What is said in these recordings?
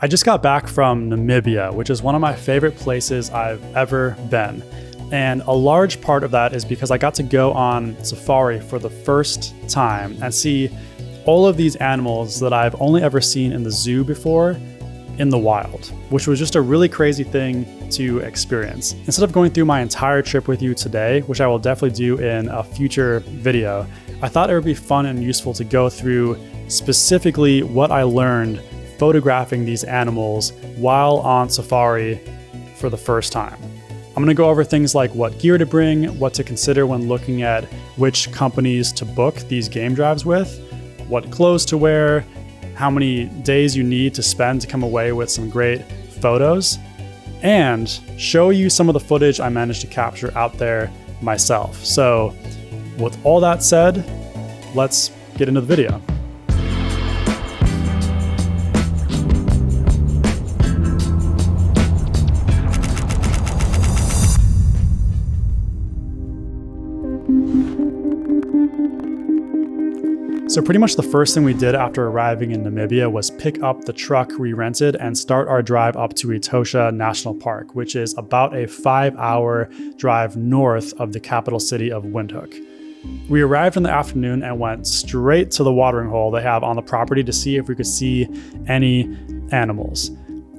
I just got back from Namibia, which is one of my favorite places I've ever been. And a large part of that is because I got to go on safari for the first time and see all of these animals that I've only ever seen in the zoo before in the wild, which was just a really crazy thing to experience. Instead of going through my entire trip with you today, which I will definitely do in a future video, I thought it would be fun and useful to go through specifically what I learned photographing these animals while on safari for the first time. I'm gonna go over things like what gear to bring, what to consider when looking at which companies to book these game drives with, what clothes to wear, how many days you need to spend to come away with some great photos, and show you some of the footage I managed to capture out there myself. So with all that said, let's get into the video. So pretty much the first thing we did after arriving in Namibia was pick up the truck we rented and start our drive up to Etosha National Park, which is about a 5-hour drive north of the capital city of Windhoek. We arrived in the afternoon and went straight to the watering hole they have on the property to see if we could see any animals.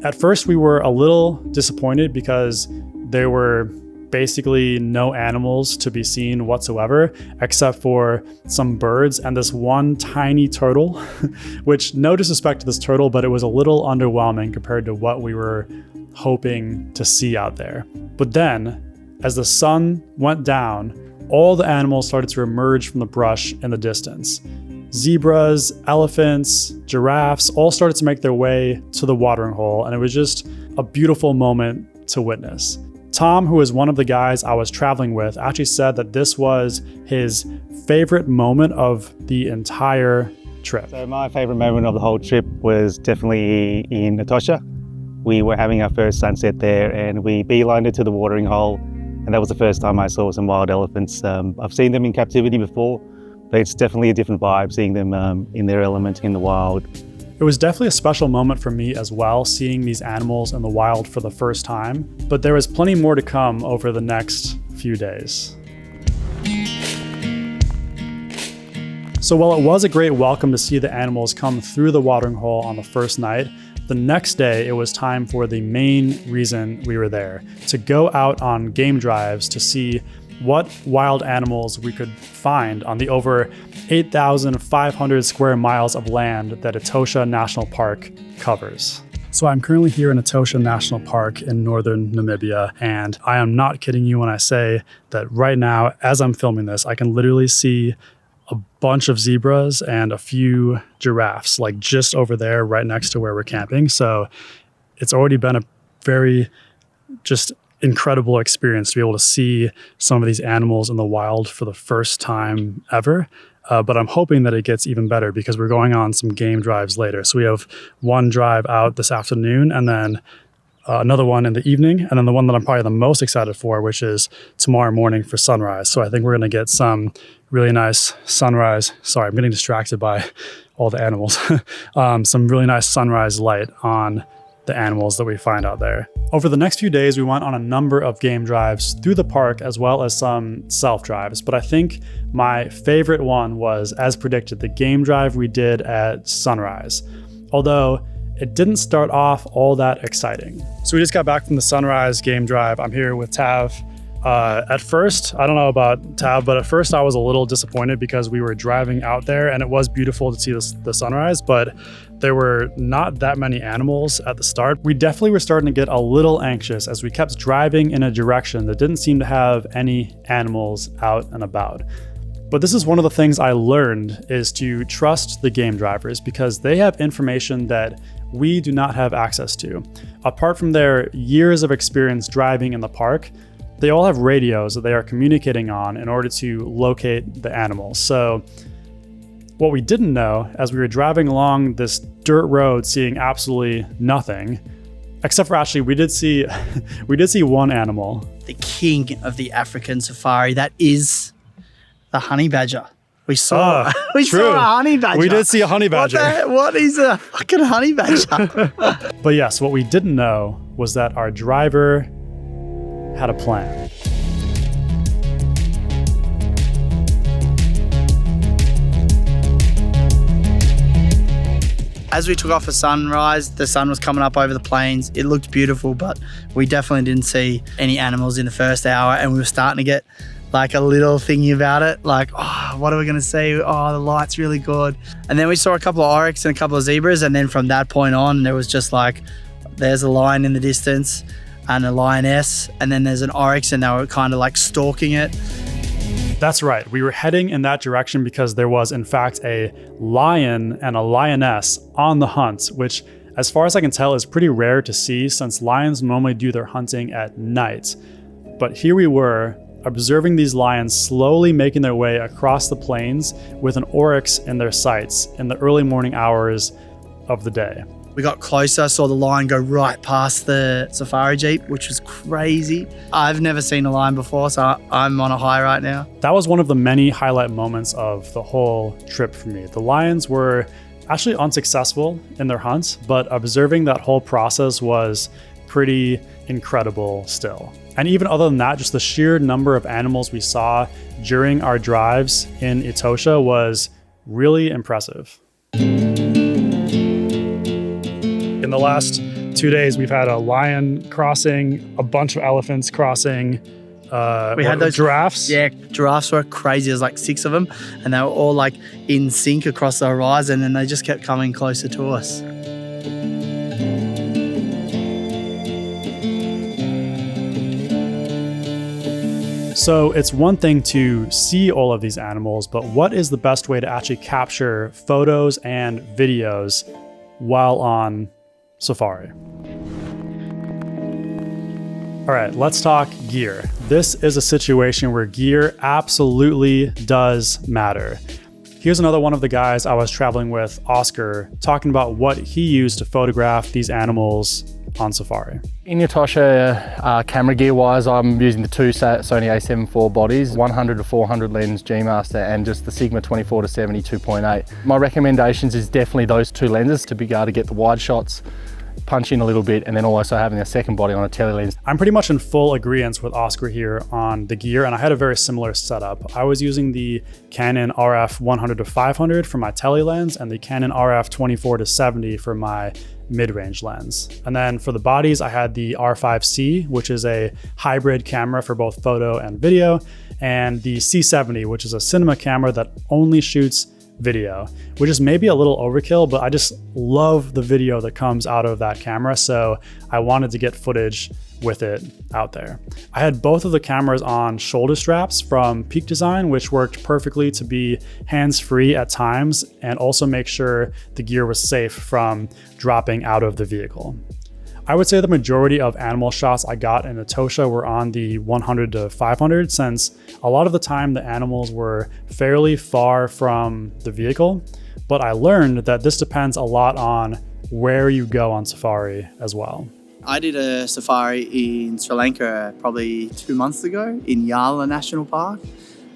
At first we were a little disappointed because there were basically no animals to be seen whatsoever, except for some birds and this one tiny turtle, which no disrespect to this turtle, but it was a little underwhelming compared to what we were hoping to see out there. But then, as the sun went down, all the animals started to emerge from the brush in the distance. Zebras, elephants, giraffes all started to make their way to the watering hole, and it was just a beautiful moment to witness. Tom, who is one of the guys I was traveling with, actually said that this was his favorite moment of the entire trip. So my favorite moment of the whole trip was definitely in Etosha. We were having our first sunset there and we beelined it to the watering hole, and that was the first time I saw some wild elephants. I've seen them in captivity before, but it's definitely a different vibe seeing them in their element in the wild. It was definitely a special moment for me as well, seeing these animals in the wild for the first time, but there was plenty more to come over the next few days. So while it was a great welcome to see the animals come through the watering hole on the first night, the next day it was time for the main reason we were there, to go out on game drives to see what wild animals we could find on the over 8,500 square miles of land that Etosha National Park covers. So I'm currently here in Etosha National Park in northern Namibia, and I am not kidding you when I say that right now, as I'm filming this, I can literally see a bunch of zebras and a few giraffes, like just over there right next to where we're camping. So it's already been a very just incredible experience to be able to see some of these animals in the wild for the first time ever. But I'm hoping that it gets even better because we're going on some game drives later. So we have one drive out this afternoon and then another one in the evening. And then the one that I'm probably the most excited for, which is tomorrow morning for sunrise. So I think we're going to get some really nice sunrise. Sorry, I'm getting distracted by all the animals. Some really nice sunrise light on the animals that we find out there. Over the next few days, we went on a number of game drives through the park as well as some self-drives, but I think my favorite one was, as predicted, the game drive we did at sunrise, although it didn't start off all that exciting. So we just got back from the sunrise game drive. I'm here with Tav. At first, I don't know about Tav, but at first I was a little disappointed because we were driving out there and it was beautiful to see the sunrise, but there were not that many animals at the start. We definitely were starting to get a little anxious as we kept driving in a direction that didn't seem to have any animals out and about. But this is one of the things I learned, is to trust the game drivers because they have information that we do not have access to. Apart from their years of experience driving in the park, they all have radios that they are communicating on in order to locate the animals. So what we didn't know, as we were driving along this dirt road seeing absolutely nothing, except for actually we did see one animal. The king of the African safari, that is the honey badger. We saw true. saw a honey badger. We did see a honey badger. What is a fucking honey badger? But yes, what we didn't know was that our driver had a plan. As we took off for sunrise, the sun was coming up over the plains. It looked beautiful, but we definitely didn't see any animals in the first hour, and we were starting to get like a little thingy about it, like, oh, what are we going to see? Oh, the light's really good. And then we saw a couple of oryx and a couple of zebras, and then from that point on, there was just like, there's a lion in the distance and a lioness, and then there's an oryx, and they were kind of like stalking it. That's right. We were heading in that direction because there was, in fact, a lion and a lioness on the hunt, which, as far as I can tell, is pretty rare to see since lions normally do their hunting at night. But here we were, observing these lions slowly making their way across the plains with an oryx in their sights in the early morning hours of the day. We got closer, saw the lion go right past the safari jeep, which was crazy. I've never seen a lion before, so I'm on a high right now. That was one of the many highlight moments of the whole trip for me. The lions were actually unsuccessful in their hunt, but observing that whole process was pretty incredible still. And even other than that, just the sheer number of animals we saw during our drives in Etosha was really impressive. In the last 2 days, we've had a lion crossing, a bunch of elephants crossing. We had those giraffes. Yeah, giraffes were crazy. There's like 6 of them, and they were all like in sync across the horizon, and they just kept coming closer to us. So it's one thing to see all of these animals, but what is the best way to actually capture photos and videos while on safari? All right, let's talk gear. This is a situation where gear absolutely does matter. Here's another one of the guys I was traveling with, Oscar, talking about what he used to photograph these animals on safari. In Etosha, camera gear wise, I'm using the 2 Sony A7 IV bodies, 100 to 400 lens G Master, and just the Sigma 24 to 70 2.8. My recommendations is definitely those 2 lenses to be able to get the wide shots, punch in a little bit, and then also having a second body on a tele lens. I'm pretty much in full agreement with Oscar here on the gear, and I had a very similar setup. I was using the Canon RF 100 to 500 for my tele lens and the Canon RF 24 to 70 for my mid-range lens. And then for the bodies, I had the R5C, which is a hybrid camera for both photo and video, and the C70, which is a cinema camera that only shoots video, which is maybe a little overkill, but I just love the video that comes out of that camera, so I wanted to get footage with it out there. I had both of the cameras on shoulder straps from Peak Design, which worked perfectly to be hands-free at times and also make sure the gear was safe from dropping out of the vehicle. I would say the majority of animal shots I got in Etosha were on the 100 to 500, since a lot of the time the animals were fairly far from the vehicle, but I learned that this depends a lot on where you go on safari as well. I did a safari in Sri Lanka probably 2 months ago in Yala National Park.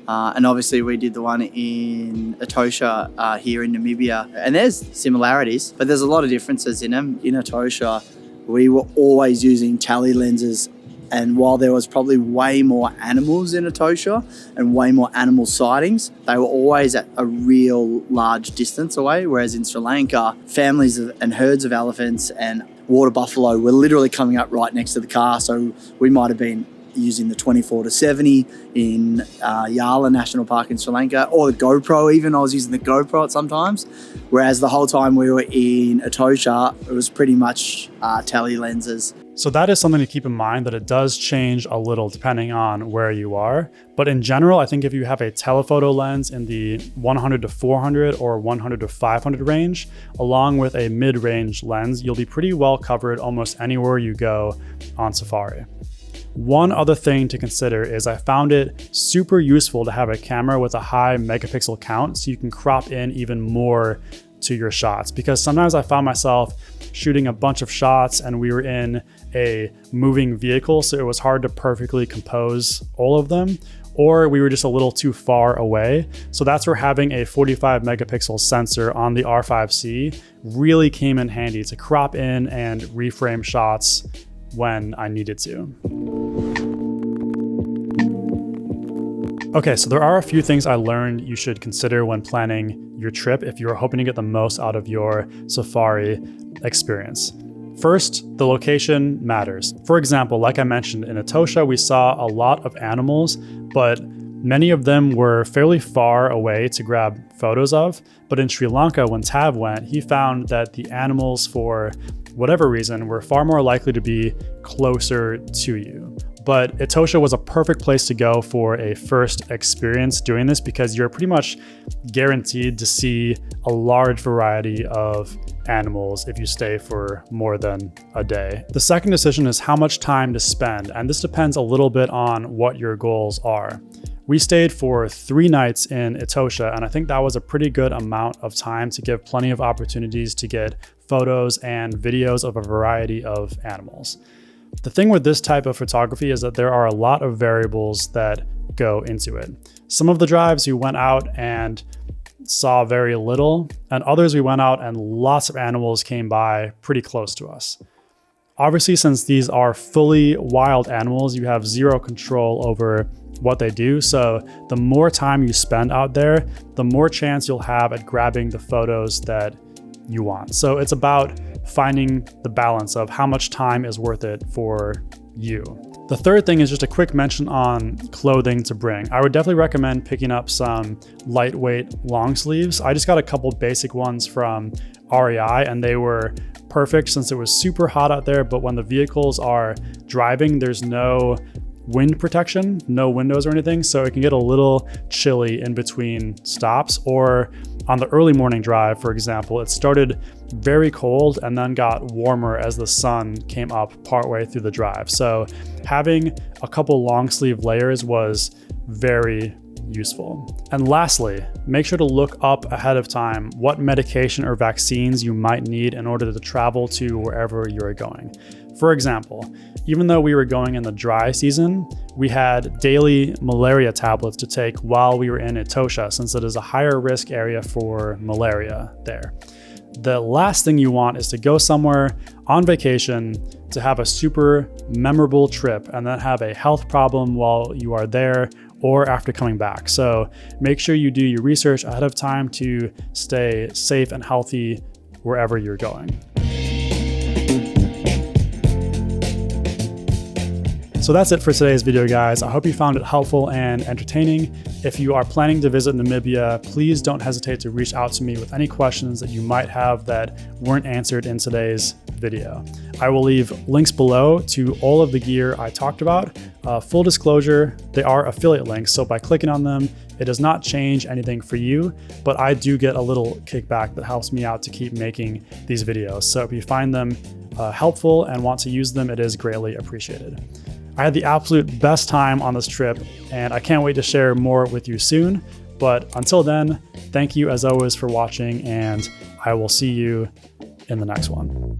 And obviously we did the one in Etosha here in Namibia. And there's similarities, but there's a lot of differences in them. In Etosha, we were always using tele lenses, and while there was probably way more animals in Etosha and way more animal sightings, they were always at a real large distance away, whereas in Sri Lanka, families and herds of elephants and water buffalo were literally coming up right next to the car, so we might have been using the 24 to 70 in Yala National Park in Sri Lanka, or the GoPro even. I was using the GoPro at sometimes, whereas the whole time we were in Etosha, it was pretty much tele lenses. So that is something to keep in mind, that it does change a little depending on where you are. But in general, I think if you have a telephoto lens in the 100 to 400 or 100 to 500 range, along with a mid-range lens, you'll be pretty well covered almost anywhere you go on safari. One other thing to consider is I found it super useful to have a camera with a high megapixel count so you can crop in even more to your shots, because sometimes I found myself shooting a bunch of shots and we were in a moving vehicle, so it was hard to perfectly compose all of them, or we were just a little too far away. So that's where having a 45 megapixel sensor on the R5C really came in handy to crop in and reframe shots when I needed to. Okay, so there are a few things I learned you should consider when planning your trip if you're hoping to get the most out of your safari experience. First, the location matters. For example, like I mentioned, in Etosha, we saw a lot of animals, but many of them were fairly far away to grab photos of. But in Sri Lanka, when Tav went, he found that the animals, for whatever reason, were far more likely to be closer to you. But Etosha was a perfect place to go for a first experience doing this because you're pretty much guaranteed to see a large variety of animals if you stay for more than a day. The second decision is how much time to spend, and this depends a little bit on what your goals are. We stayed for 3 nights in Etosha, and I think that was a pretty good amount of time to give plenty of opportunities to get photos and videos of a variety of animals. The thing with this type of photography is that there are a lot of variables that go into it. Some of the drives we went out and saw very little, and others we went out and lots of animals came by pretty close to us. Obviously, since these are fully wild animals, you have zero control over what they do. So the more time you spend out there, the more chance you'll have at grabbing the photos that you want. So it's about finding the balance of how much time is worth it for you. The third thing is just a quick mention on clothing to bring. I would definitely recommend picking up some lightweight long sleeves. I just got a couple basic ones from REI and they were perfect since it was super hot out there, but when the vehicles are driving, there's no wind protection, no windows or anything, so it can get a little chilly in between stops. Or on the early morning drive, for example, it started very cold and then got warmer as the sun came up partway through the drive. So having a couple long sleeve layers was very useful. And lastly, make sure to look up ahead of time what medication or vaccines you might need in order to travel to wherever you're going. For example, even though we were going in the dry season, we had daily malaria tablets to take while we were in Etosha, since it is a higher risk area for malaria there. The last thing you want is to go somewhere on vacation to have a super memorable trip and then have a health problem while you are there or after coming back. So make sure you do your research ahead of time to stay safe and healthy wherever you're going. So that's it for today's video, guys. I hope you found it helpful and entertaining. If you are planning to visit Namibia, please don't hesitate to reach out to me with any questions that you might have that weren't answered in today's video. I will leave links below to all of the gear I talked about. Full disclosure, they are affiliate links, so by clicking on them, it does not change anything for you, but I do get a little kickback that helps me out to keep making these videos. So if you find them helpful and want to use them, it is greatly appreciated. I had the absolute best time on this trip, and I can't wait to share more with you soon. But until then, thank you as always for watching, and I will see you in the next one.